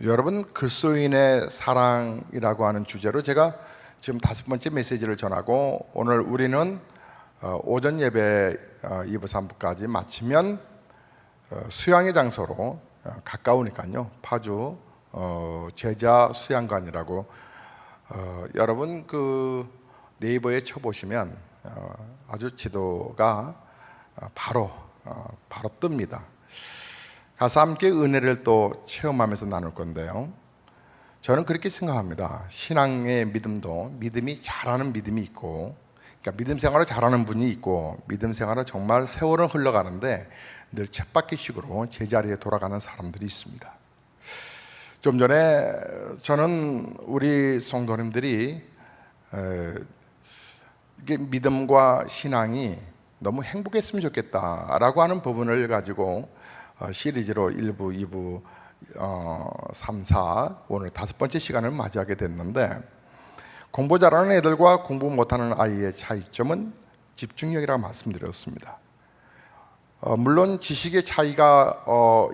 여러분, 그리스도인의 사랑이라고 하는 주제로 제가 지금 5번째 메시지를 전하고, 오늘 우리는 오전 예배 2부 3부까지 마치면 수양의 장소로 가까우니까요, 파주 제자 수양관이라고 여러분 그 네이버에 쳐보시면 아주 지도가 바로 뜹니다. 가서 함께 은혜를 또 체험하면서 나눌 건데요, 저는 그렇게 생각합니다. 신앙의 믿음도 믿음이 잘하는 믿음이 있고, 그러니까 믿음 생활을 잘하는 분이 있고, 믿음 생활을 정말 세월은 흘러가는데 늘 쳇바퀴식으로 제자리에 돌아가는 사람들이 있습니다. 좀 전에 저는 우리 성도님들이 이게 믿음과 신앙이 너무 행복했으면 좋겠다라고 하는 부분을 가지고 시리즈로 1부, 2부, 3, 4 오늘 5번째 시간을 맞이하게 됐는데, 공부 잘하는 애들과 공부 못하는 아이의 차이점은 집중력이라고 말씀드렸습니다. 물론 지식의 차이가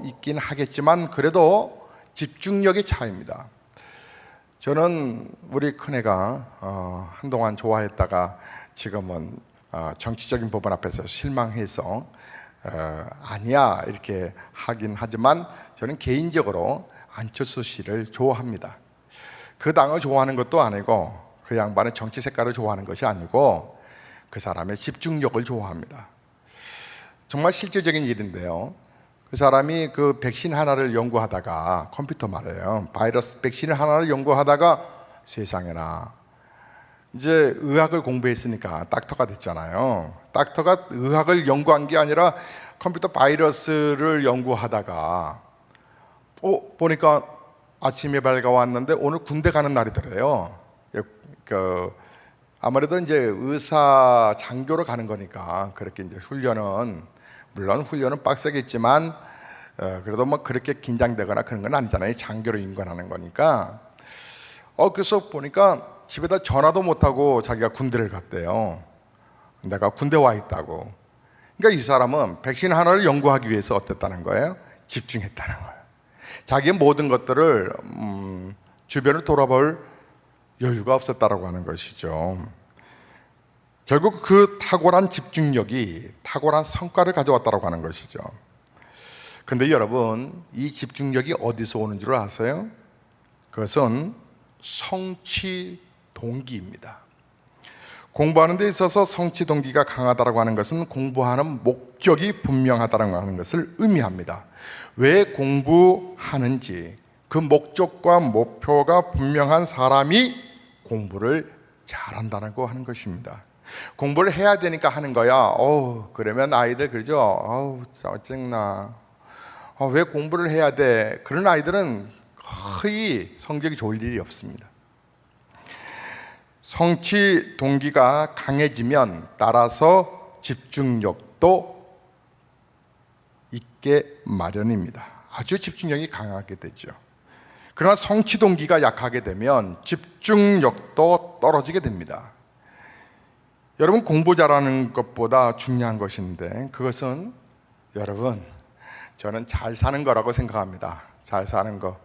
있긴 하겠지만 그래도 집중력의 차이입니다. 저는 우리 큰애가 한동안 좋아했다가 지금은 정치적인 법원 앞에서 실망해서 아니야 이렇게 하긴 하지만, 저는 개인적으로 안철수 씨를 좋아합니다. 그 당을 좋아하는 것도 아니고, 그 양반의 정치 색깔을 좋아하는 것이 아니고, 그 사람의 집중력을 좋아합니다. 정말 실질적인 일인데요, 그 사람이 그 백신 하나를 연구하다가, 컴퓨터 말이에요, 바이러스 백신 하나를 연구하다가 세상에나 이제 의학을 공부했으니까 닥터가 됐잖아요. 닥터가 의학을 연구한 게 아니라 컴퓨터 바이러스를 연구하다가 보니까 아침에 밝아왔는데 오늘 군대 가는 날이더래요. 아무래도 이제 의사 장교로 가는 거니까 그렇게 이제 물론 훈련은 빡세겠지만 그래도 뭐 그렇게 긴장되거나 그런 건 아니잖아요. 장교로 임관하는 거니까. 그래서 보니까 집에다 전화도 못하고 자기가 군대를 갔대요. 내가 군대 와 있다고. 그러니까 이 사람은 백신 하나를 연구하기 위해서 어땠다는 거예요? 집중했다는 거예요. 자기의 모든 것들을 주변을 돌아볼 여유가 없었다라고 하는 것이죠. 결국 그 탁월한 집중력이 탁월한 성과를 가져왔다라고 하는 것이죠. 그런데 여러분, 이 집중력이 어디서 오는 줄 아세요? 그것은 성취 동기입니다. 공부하는 데 있어서 성취 동기가 강하다고 하는 것은 공부하는 목적이 분명하다고 하는 것을 의미합니다. 왜 공부하는지 그 목적과 목표가 분명한 사람이 공부를 잘한다고 하는 것입니다. 공부를 해야 되니까 하는 거야. 그러면 아이들 그러죠. 짜증나. 왜 공부를 해야 돼? 그런 아이들은 거의 성적이 좋을 일이 없습니다. 성취 동기가 강해지면 따라서 집중력도 있게 마련입니다. 아주 집중력이 강하게 되죠. 그러나 성취 동기가 약하게 되면 집중력도 떨어지게 됩니다. 여러분, 공부 잘하는 것보다 중요한 것인데, 그것은 여러분, 저는 잘 사는 거라고 생각합니다. 잘 사는 거.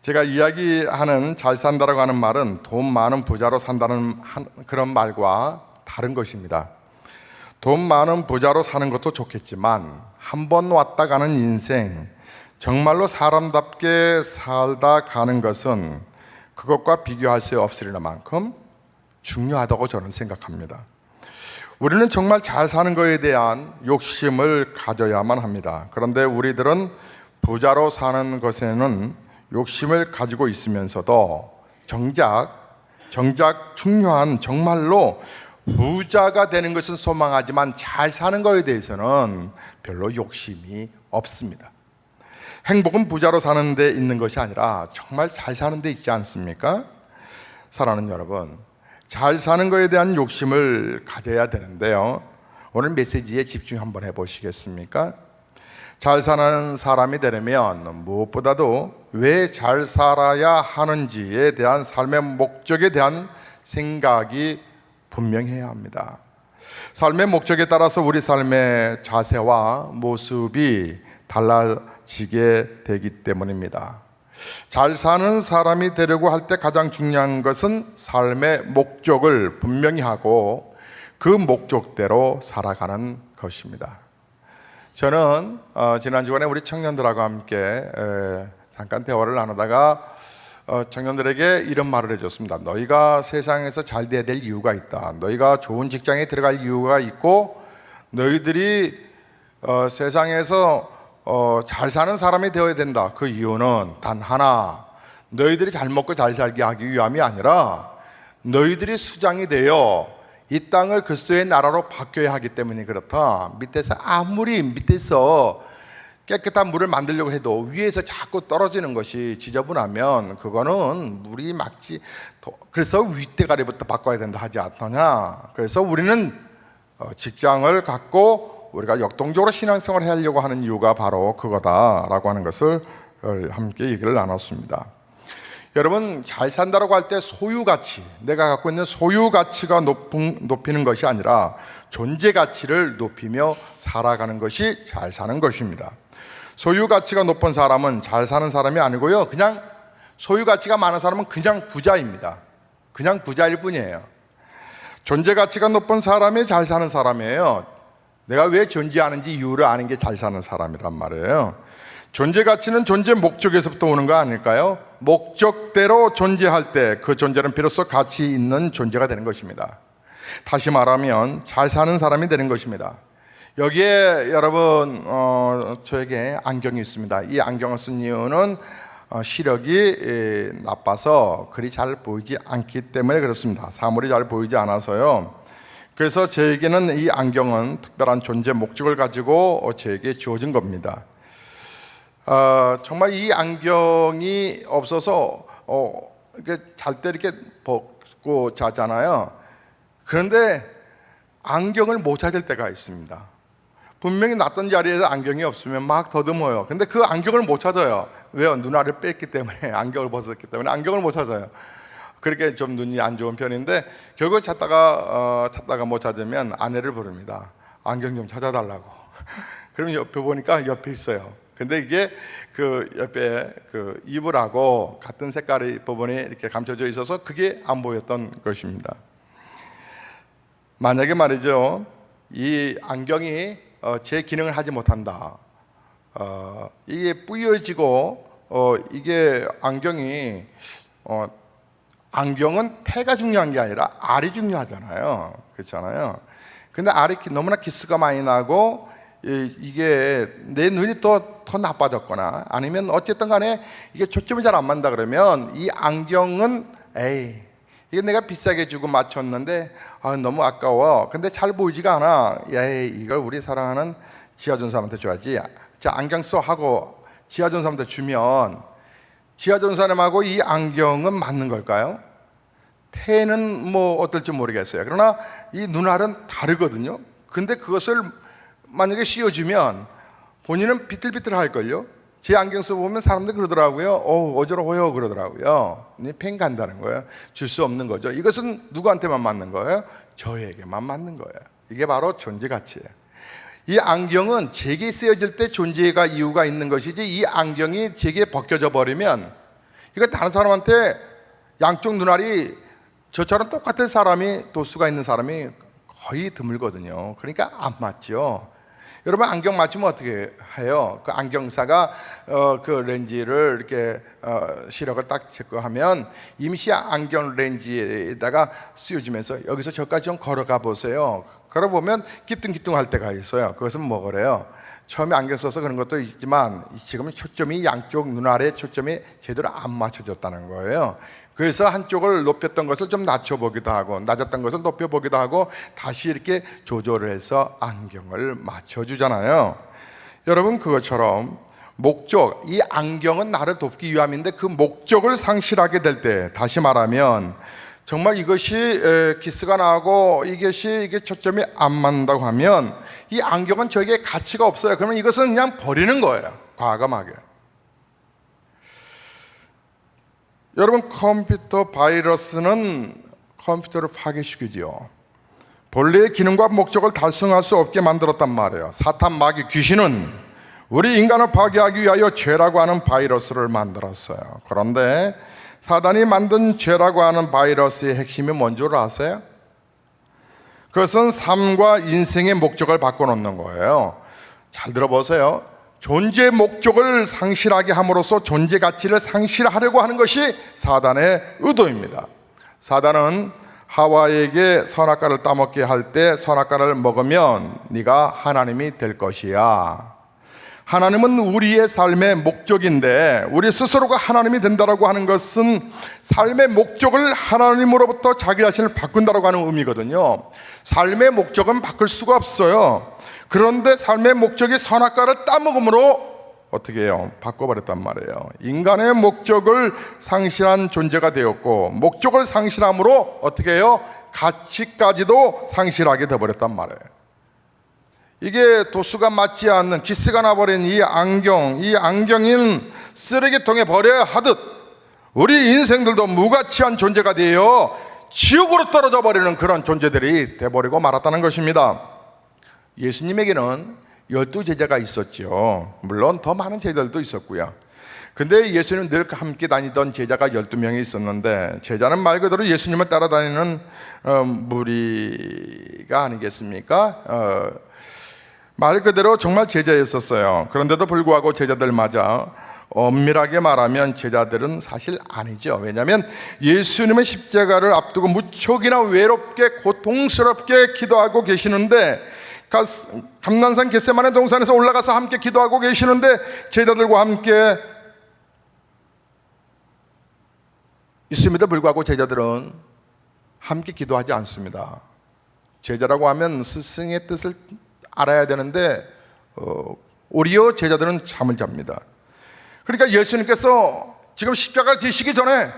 제가 이야기하는 잘 산다라고 하는 말은 돈 많은 부자로 산다는 그런 말과 다른 것입니다. 돈 많은 부자로 사는 것도 좋겠지만, 한 번 왔다 가는 인생, 정말로 사람답게 살다 가는 것은 그것과 비교할 수 없을 만큼 중요하다고 저는 생각합니다. 우리는 정말 잘 사는 것에 대한 욕심을 가져야만 합니다. 그런데 우리들은 부자로 사는 것에는 욕심을 가지고 있으면서도 정작 중요한, 정말로 부자가 되는 것은 소망하지만 잘 사는 것에 대해서는 별로 욕심이 없습니다. 행복은 부자로 사는 데 있는 것이 아니라 정말 잘 사는 데 있지 않습니까? 사랑하는 여러분, 잘 사는 것에 대한 욕심을 가져야 되는데요, 오늘 메시지에 집중 한번 해보시겠습니까? 잘 사는 사람이 되려면 무엇보다도 왜 잘 살아야 하는지에 대한 삶의 목적에 대한 생각이 분명해야 합니다. 삶의 목적에 따라서 우리 삶의 자세와 모습이 달라지게 되기 때문입니다. 잘 사는 사람이 되려고 할 때 가장 중요한 것은 삶의 목적을 분명히 하고 그 목적대로 살아가는 것입니다. 저는 지난 주간에 우리 청년들하고 함께 잠깐 대화를 나누다가 청년들에게 이런 말을 해줬습니다. 너희가 세상에서 잘 돼야 될 이유가 있다. 너희가 좋은 직장에 들어갈 이유가 있고, 너희들이 세상에서 잘 사는 사람이 되어야 된다. 그 이유는 단 하나, 너희들이 잘 먹고 잘 살게 하기 위함이 아니라 너희들이 수장이 되어 이 땅을 그리스도의 나라로 바뀌어야 하기 때문에 그렇다. 밑에서 아무리 밑에서 깨끗한 물을 만들려고 해도 위에서 자꾸 떨어지는 것이 지저분하면 그거는 물이 막지. 그래서 윗대가리부터 바꿔야 된다 하지 않느냐. 그래서 우리는 직장을 갖고 우리가 역동적으로 신앙생활을 하려고 하는 이유가 바로 그거다라고 하는 것을 함께 얘기를 나눴습니다. 여러분, 잘 산다라고 할 때 소유가치, 내가 갖고 있는 소유가치가 높이는 것이 아니라 존재가치를 높이며 살아가는 것이 잘 사는 것입니다. 소유가치가 높은 사람은 잘 사는 사람이 아니고요, 그냥 소유가치가 많은 사람은 그냥 부자입니다. 그냥 부자일 뿐이에요. 존재가치가 높은 사람이 잘 사는 사람이에요. 내가 왜 존재하는지 이유를 아는 게 잘 사는 사람이란 말이에요. 존재 가치는 존재 목적에서부터 오는 거 아닐까요? 목적대로 존재할 때 그 존재는 비로소 가치 있는 존재가 되는 것입니다. 다시 말하면 잘 사는 사람이 되는 것입니다. 여기에 여러분 저에게 안경이 있습니다. 이 안경을 쓴 이유는 시력이 나빠서 글이 잘 보이지 않기 때문에 그렇습니다. 사물이 잘 보이지 않아서요. 그래서 저에게는 이 안경은 특별한 존재 목적을 가지고 저에게 주어진 겁니다. 정말 이 안경이 없어서 이렇게 잘 때 이렇게 벗고 자잖아요. 그런데 안경을 못 찾을 때가 있습니다. 분명히 놨던 자리에서 안경이 없으면 막 더듬어요. 근데 그 안경을 못 찾아요. 왜요? 눈알을 뺐기 때문에, 안경을 벗었기 때문에 안경을 못 찾아요. 그렇게 좀 눈이 안 좋은 편인데 결국 찾다가 못 찾으면 아내를 부릅니다. 안경 좀 찾아달라고. 그러면 옆에 보니까 옆에 있어요. 근데 이게 그 옆에 그 이불하고 같은 색깔의 부분이 이렇게 감춰져 있어서 그게 안 보였던 것입니다. 만약에 말이죠, 이 안경이 제 기능을 하지 못한다. 이게 뿌여지고 이게 안경이 안경은 태가 중요한 게 아니라 알이 중요하잖아요. 그렇잖아요. 근데 알이 너무나 기스가 많이 나고 이게 내 눈이 더 나빠졌거나 아니면 어쨌든 간에 이게 초점이 잘 안 맞는다 그러면 이 안경은 이게 내가 비싸게 주고 맞췄는데 너무 아까워. 근데 잘 보이지가 않아. 이걸 우리 사랑하는 지하준 사람한테 줘야지. 자, 안경 써 하고 지하준 사람한테 주면 지하준 사람하고 이 안경은 맞는 걸까요? 태는 뭐 어떨지 모르겠어요. 그러나 이 눈알은 다르거든요. 근데 그것을 만약에 씌워주면 본인은 비틀비틀할걸요. 제 안경 써보면 사람들이 그러더라고요. 어지러워요 그러더라고요. 펜 간다는 거예요. 줄 수 없는 거죠. 이것은 누구한테만 맞는 거예요? 저에게만 맞는 거예요. 이게 바로 존재 가치예요. 이 안경은 제게 쓰여질 때 존재가 이유가 있는 것이지, 이 안경이 제게 벗겨져 버리면 이거 다른 사람한테 양쪽 눈알이 저처럼 똑같은 사람이 도수가 있는 사람이 거의 드물거든요. 그러니까 안 맞죠. 여러분, 안경 맞추면 어떻게 해요? 그 안경사가 그 렌즈를 이렇게 시력을 딱 체크하면 임시 안경 렌즈에다가 씌워주면서 여기서 저까지 좀 걸어가 보세요. 걸어보면 기뚱기뚱할 때가 있어요. 그것은 뭐 그래요? 처음에 안경 써서 그런 것도 있지만 지금은 초점이 양쪽 눈알에 초점이 제대로 안 맞춰졌다는 거예요. 그래서 한쪽을 높였던 것을 좀 낮춰보기도 하고 낮았던 것을 높여보기도 하고 다시 이렇게 조절을 해서 안경을 맞춰주잖아요. 여러분, 그것처럼 목적, 이 안경은 나를 돕기 위함인데 그 목적을 상실하게 될 때, 다시 말하면 정말 이것이 기스가 나고 이게 초점이 안 맞는다고 하면 이 안경은 저에게 가치가 없어요. 그러면 이것은 그냥 버리는 거예요. 과감하게. 여러분, 컴퓨터 바이러스는 컴퓨터를 파괴시키죠. 본래의 기능과 목적을 달성할 수 없게 만들었단 말이에요. 사탄 마귀 귀신은 우리 인간을 파괴하기 위하여 죄라고 하는 바이러스를 만들었어요. 그런데 사단이 만든 죄라고 하는 바이러스의 핵심이 뭔 줄 아세요? 그것은 삶과 인생의 목적을 바꿔놓는 거예요. 잘 들어보세요. 존재 목적을 상실하게 함으로써 존재 가치를 상실하려고 하는 것이 사단의 의도입니다. 사단은 하와에게 선악과를 따먹게 할 때 선악과를 먹으면 네가 하나님이 될 것이야. 하나님은 우리의 삶의 목적인데 우리 스스로가 하나님이 된다라고 하는 것은 삶의 목적을 하나님으로부터 자기 자신을 바꾼다라고 하는 의미거든요. 삶의 목적은 바꿀 수가 없어요. 그런데 삶의 목적이 선악과를 따먹음으로 어떻게 해요? 바꿔버렸단 말이에요. 인간의 목적을 상실한 존재가 되었고 목적을 상실함으로 어떻게 해요? 가치까지도 상실하게 되어버렸단 말이에요. 이게 도수가 맞지 않는 기스가 나버린 이 안경인 쓰레기통에 버려야 하듯 우리 인생들도 무가치한 존재가 되어 지옥으로 떨어져 버리는 그런 존재들이 돼버리고 말았다는 것입니다. 예수님에게는 12제자가 있었죠. 물론 더 많은 제자들도 있었고요. 근데 예수님은 늘 함께 다니던 제자가 12명이 있었는데 제자는 말 그대로 예수님을 따라다니는 무리가 아니겠습니까? 말 그대로 정말 제자였었어요. 그런데도 불구하고 제자들마저 엄밀하게 말하면 제자들은 사실 아니죠. 왜냐하면 예수님의 십자가를 앞두고 무척이나 외롭게 고통스럽게 기도하고 계시는데 감난산 겟세마네 동산에서 올라가서 함께 기도하고 계시는데 제자들과 함께 있음에도 불구하고 제자들은 함께 기도하지 않습니다. 제자라고 하면 스승의 뜻을 알아야 되는데 오히려 제자들은 잠을 잡니다. 그러니까 예수님께서 지금 십자가를 지시기 전에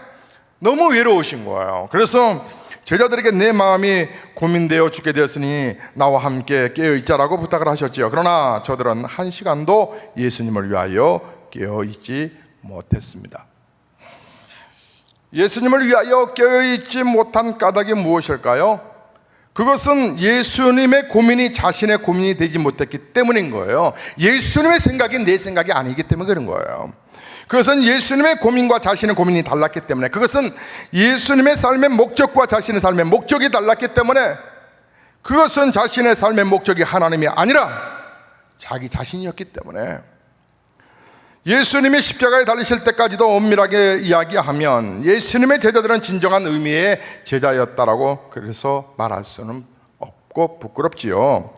너무 외로우신 거예요. 그래서 제자들에게 내 마음이 고민되어 죽게 되었으니 나와 함께 깨어있자라고 부탁을 하셨지요. 그러나 저들은 한 시간도 예수님을 위하여 깨어있지 못했습니다. 예수님을 위하여 깨어있지 못한 까닭이 무엇일까요? 그것은 예수님의 고민이 자신의 고민이 되지 못했기 때문인 거예요. 예수님의 생각이 내 생각이 아니기 때문에 그런 거예요. 그것은 예수님의 고민과 자신의 고민이 달랐기 때문에, 그것은 예수님의 삶의 목적과 자신의 삶의 목적이 달랐기 때문에, 그것은 자신의 삶의 목적이 하나님이 아니라 자기 자신이었기 때문에, 예수님이 십자가에 달리실 때까지도 엄밀하게 이야기하면 예수님의 제자들은 진정한 의미의 제자였다라고 그래서 말할 수는 없고 부끄럽지요.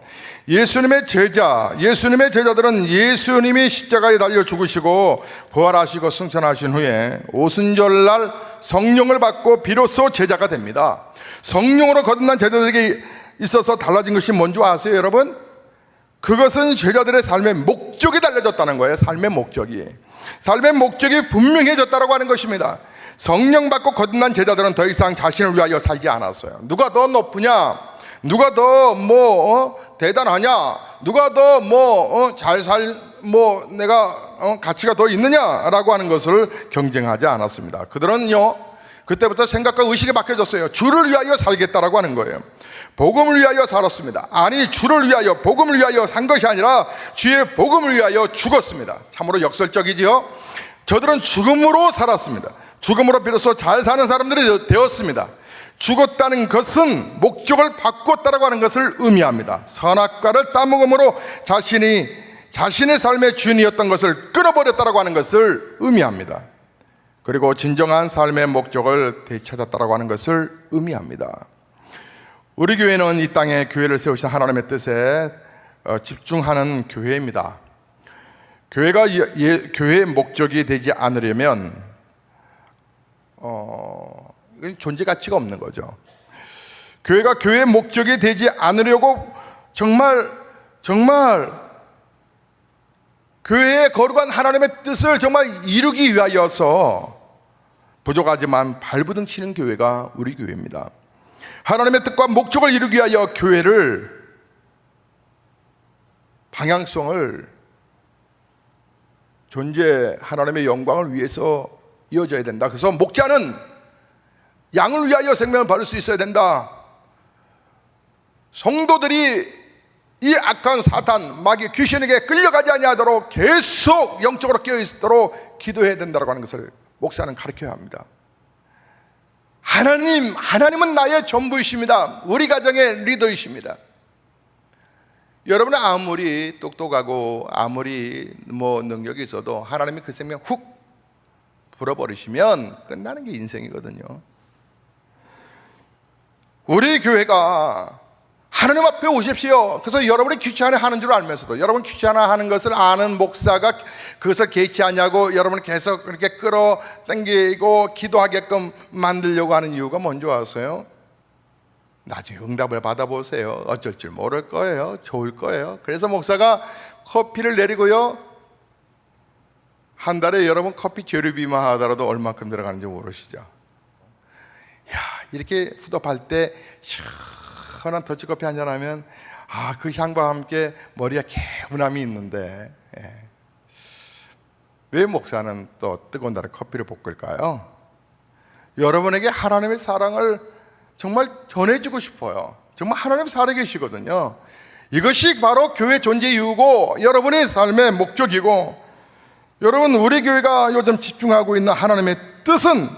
예수님의 제자들은 예수님이 십자가에 달려 죽으시고 부활하시고 승천하신 후에 오순절날 성령을 받고 비로소 제자가 됩니다. 성령으로 거듭난 제자들에게 있어서 달라진 것이 뭔지 아세요, 여러분? 그것은 제자들의 삶의 목적이 달라졌다는 거예요. 삶의 목적이 분명해졌다고 하는 것입니다. 성령 받고 거듭난 제자들은 더 이상 자신을 위하여 살지 않았어요. 누가 더 높으냐, 누가 더 대단하냐, 누가 더 내가 가치가 더 있느냐라고 하는 것을 경쟁하지 않았습니다. 그들은요, 그때부터 생각과 의식이 바뀌어졌어요. 주를 위하여 살겠다라고 하는 거예요. 복음을 위하여 살았습니다. 아니, 주를 위하여, 복음을 위하여 산 것이 아니라 주의 복음을 위하여 죽었습니다. 참으로 역설적이지요. 저들은 죽음으로 살았습니다. 죽음으로 비로소 잘 사는 사람들이 되었습니다. 죽었다는 것은 목적을 바꿨다라고 하는 것을 의미합니다. 선악과를 따먹음으로 자신의 삶의 주인이었던 것을 끊어버렸다라고 하는 것을 의미합니다. 그리고 진정한 삶의 목적을 되찾았다라고 하는 것을 의미합니다. 우리 교회는 이 땅에 교회를 세우신 하나님의 뜻에 집중하는 교회입니다. 교회가 교회의 목적이 되지 않으려면 존재 가치가 없는 거죠. 교회가 교회의 목적이 되지 않으려고 정말 교회의 거룩한 하나님의 뜻을 정말 이루기 위하여서 부족하지만 발부둥 치는 교회가 우리 교회입니다. 하나님의 뜻과 목적을 이루기 위하여 교회를 방향성을 존재 하나님의 영광을 위해서 이어져야 된다. 그래서 목자는 양을 위하여 생명을 바를 수 있어야 된다. 성도들이 이 악한 사탄, 마귀, 귀신에게 끌려가지 아니하도록 계속 영적으로 깨어있도록 기도해야 된다고 하는 것을 목사는 가르쳐야 합니다. 하나님은 나의 전부이십니다. 우리 가정의 리더이십니다. 여러분은 아무리 똑똑하고 아무리 능력이 있어도 하나님이 그 생명 훅 불어버리시면 끝나는 게 인생이거든요. 우리 교회가 하나님 앞에 오십시오. 그래서 여러분이 귀찮아 하는 줄 알면서도, 여러분 귀찮아 하는 것을 아는 목사가 그것을 개의치 않냐고 여러분을 계속 그렇게 끌어당기고 기도하게끔 만들려고 하는 이유가 뭔지 아세요? 나중에 응답을 받아보세요. 어쩔 줄 모를 거예요. 좋을 거예요. 그래서 목사가 커피를 내리고요, 한 달에 여러분 커피 재료비만 하더라도 얼마큼 들어가는지 모르시죠? 이렇게 후덥할 때 시원한 더치커피 한잔하면 그 향과 함께 머리가 개운함이 있는데, 왜 목사는 또 뜨거운 날에 커피를 볶을까요? 여러분에게 하나님의 사랑을 정말 전해주고 싶어요. 정말 하나님 살아계시거든요. 이것이 바로 교회 존재 이유고 여러분의 삶의 목적이고, 여러분 우리 교회가 요즘 집중하고 있는 하나님의 뜻은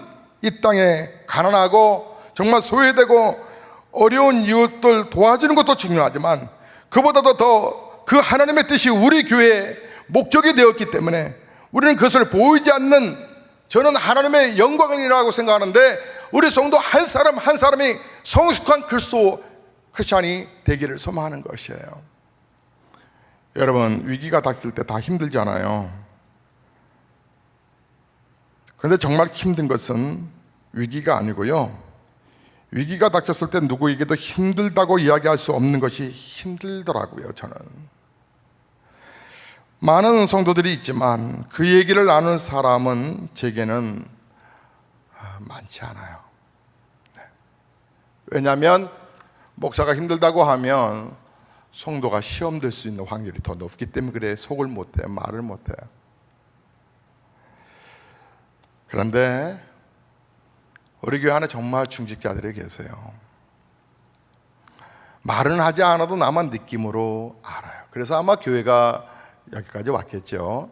이 땅에 가난하고 정말 소외되고 어려운 이웃들 도와주는 것도 중요하지만 그보다도 더 그 하나님의 뜻이 우리 교회의 목적이 되었기 때문에 우리는 그것을 보이지 않는, 저는 하나님의 영광이라고 생각하는데, 우리 성도 한 사람 한 사람이 성숙한 크리스찬이 되기를 소망하는 것이에요. 여러분, 위기가 닥칠 때 다 힘들잖아요. 그런데 정말 힘든 것은 위기가 아니고요, 위기가 닥쳤을 때 누구에게도 힘들다고 이야기할 수 없는 것이 힘들더라고요. 저는 많은 성도들이 있지만 그 얘기를 나눈 사람은 제게는 많지 않아요. 왜냐하면 목사가 힘들다고 하면 성도가 시험 될 수 있는 확률이 더 높기 때문에 그래. 속을 못해요. 말을 못해요. 그런데 우리 교회 안에 정말 중직자들이 계세요. 말은 하지 않아도 나만 느낌으로 알아요. 그래서 아마 교회가 여기까지 왔겠죠.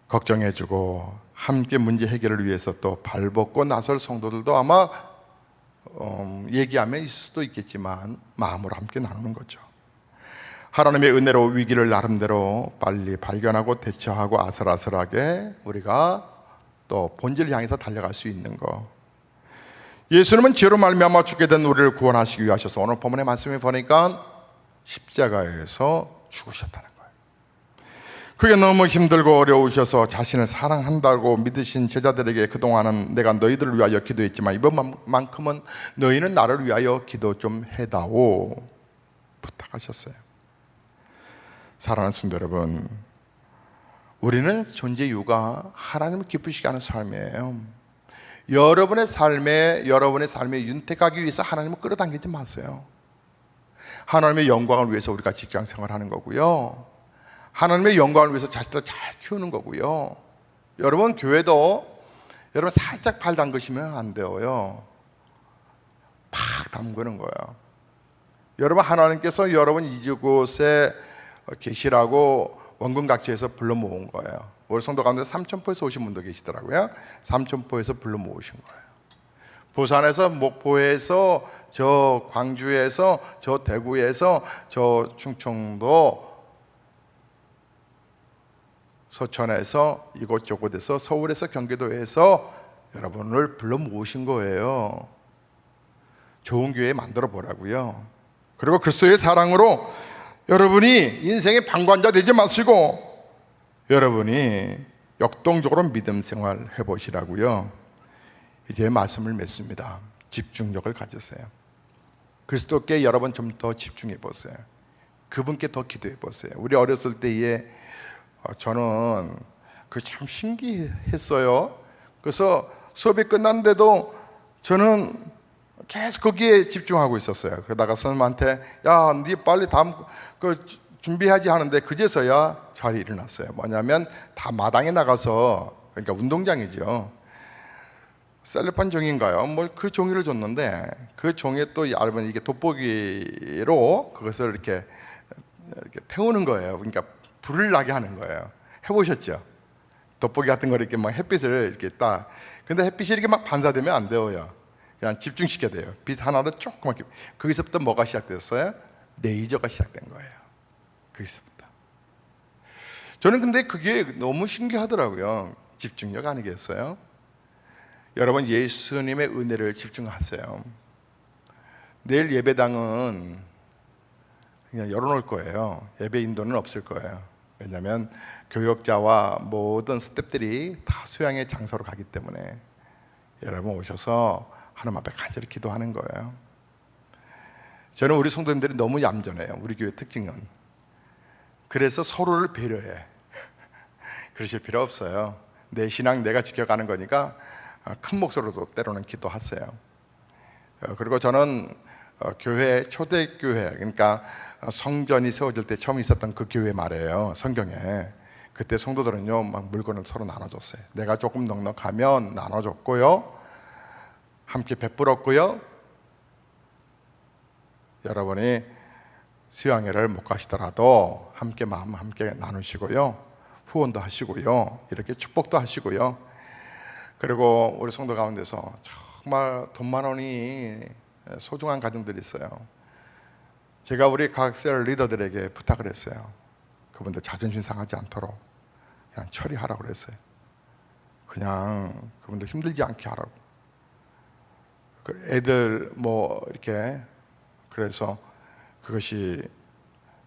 걱정해주고 함께 문제 해결을 위해서 또 발벗고 나설 성도들도 아마 얘기하면 있을 수도 있겠지만 마음으로 함께 나누는 거죠. 하나님의 은혜로 위기를 나름대로 빨리 발견하고 대처하고 아슬아슬하게 우리가 또 본질을 향해서 달려갈 수 있는 거. 예수님은 죄로 말미암아 죽게 된 우리를 구원하시기 위해 하셔서 오늘 본문의 말씀에 보니까 십자가에서 죽으셨다는 거예요. 그게 너무 힘들고 어려우셔서 자신을 사랑한다고 믿으신 제자들에게 그동안은 내가 너희들을 위하여 기도했지만 이번만큼은 너희는 나를 위하여 기도 좀 해다오 부탁하셨어요. 사랑하는 성도 여러분, 우리는 존재 이유가 하나님을 기쁘시게 하는 삶이에요. 여러분의 삶에 윤택하기 위해서 하나님을 끌어당기지 마세요. 하나님의 영광을 위해서 우리가 직장 생활하는 거고요, 하나님의 영광을 위해서 자식들 잘 키우는 거고요. 여러분 교회도 여러분 살짝 발 담그시면 안 돼요. 팍 담그는 거예요. 여러분 하나님께서 여러분 이곳에 계시라고 원근각지에서 불러 모은 거예요. 우리 성도 가운데 삼천포에서 오신 분도 계시더라고요. 삼천포에서 불러 모으신 거예요. 부산에서, 목포에서, 저 광주에서, 저 대구에서, 저 충청도, 서천에서, 이곳저곳에서, 서울에서, 경기도에서 여러분을 불러 모으신 거예요. 좋은 교회 만들어 보라고요. 그리고 그리스도의 사랑으로 여러분이 인생의 방관자 되지 마시고 여러분이 역동적으로 믿음 생활 해보시라고요. 이제 말씀을 맺습니다. 집중력을 가지세요. 그리스도께 여러분 좀 더 집중해 보세요. 그분께 더 기도해 보세요. 우리 어렸을 때에 저는 그 참 신기했어요. 그래서 수업이 끝났는데도 저는 계속 거기에 집중하고 있었어요. 그러다가 선생님한테 야, 네 빨리 다음 준비하지 하는데 그제서야 자리에 일어났어요. 뭐냐면 다 마당에 나가서, 그러니까 운동장이죠. 셀로판 종이인가요? 뭐 그 종이를 줬는데 그 종이에 또 얇은 이게 돋보기로 그것을 이렇게 태우는 거예요. 그러니까 불을 나게 하는 거예요. 해보셨죠? 돋보기 같은 거 이렇게 막 햇빛을 이렇게 딱. 근데 햇빛이 이렇게 막 반사되면 안 돼요. 그냥 집중시켜야 돼요. 빛 하나도 조그맣게. 거기서부터 뭐가 시작됐어요? 레이저가 시작된 거예요. 거기서부터. 저는 근데 그게 너무 신기하더라고요. 집중력 아니겠어요? 여러분, 예수님의 은혜를 집중하세요. 내일 예배당은 그냥 열어놓을 거예요. 예배 인도는 없을 거예요. 왜냐하면 교역자와 모든 스태프들이 다 수양의 장소로 가기 때문에 여러분 오셔서 하나님 앞에 간절히 기도하는 거예요. 저는 우리 성도님들이 너무 얌전해요. 우리 교회 특징은. 그래서 서로를 배려해. 그러실 필요 없어요. 내 신앙 내가 지켜가는 거니까 큰 목소리로도 때로는 기도하세요. 그리고 저는 교회, 초대교회, 그러니까 성전이 세워질 때 처음 있었던 그 교회 말이에요. 성경에. 그때 성도들은요 막 물건을 서로 나눠줬어요. 내가 조금 넉넉하면 나눠줬고요, 함께 베풀었고요, 여러분이 수양회를 못 가시더라도 함께 마음 함께 나누시고요, 후원도 하시고요, 이렇게 축복도 하시고요. 그리고 우리 성도 가운데서 정말 돈 만 원이 소중한 가정들이 있어요. 제가 우리 각 셀 리더들에게 부탁을 했어요. 그분들 자존심 상하지 않도록 그냥 처리하라고 그랬어요. 그냥 그분들 힘들지 않게 하라고. 애들 뭐 이렇게. 그래서 그것이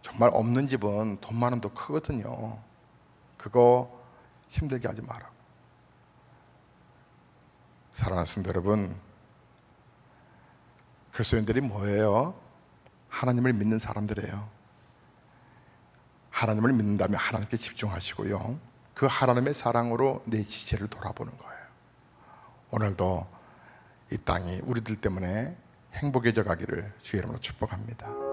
정말 없는 집은 돈 만 원도 크거든요. 그거 힘들게 하지 마라. 사랑하는 성도 여러분, 그리스도인들이 뭐예요? 하나님을 믿는 사람들이에요. 하나님을 믿는다면 하나님께 집중하시고요, 그 하나님의 사랑으로 내 지체를 돌아보는 거예요. 오늘도 이 땅이 우리들 때문에 행복해져 가기를 주의 이름으로 축복합니다.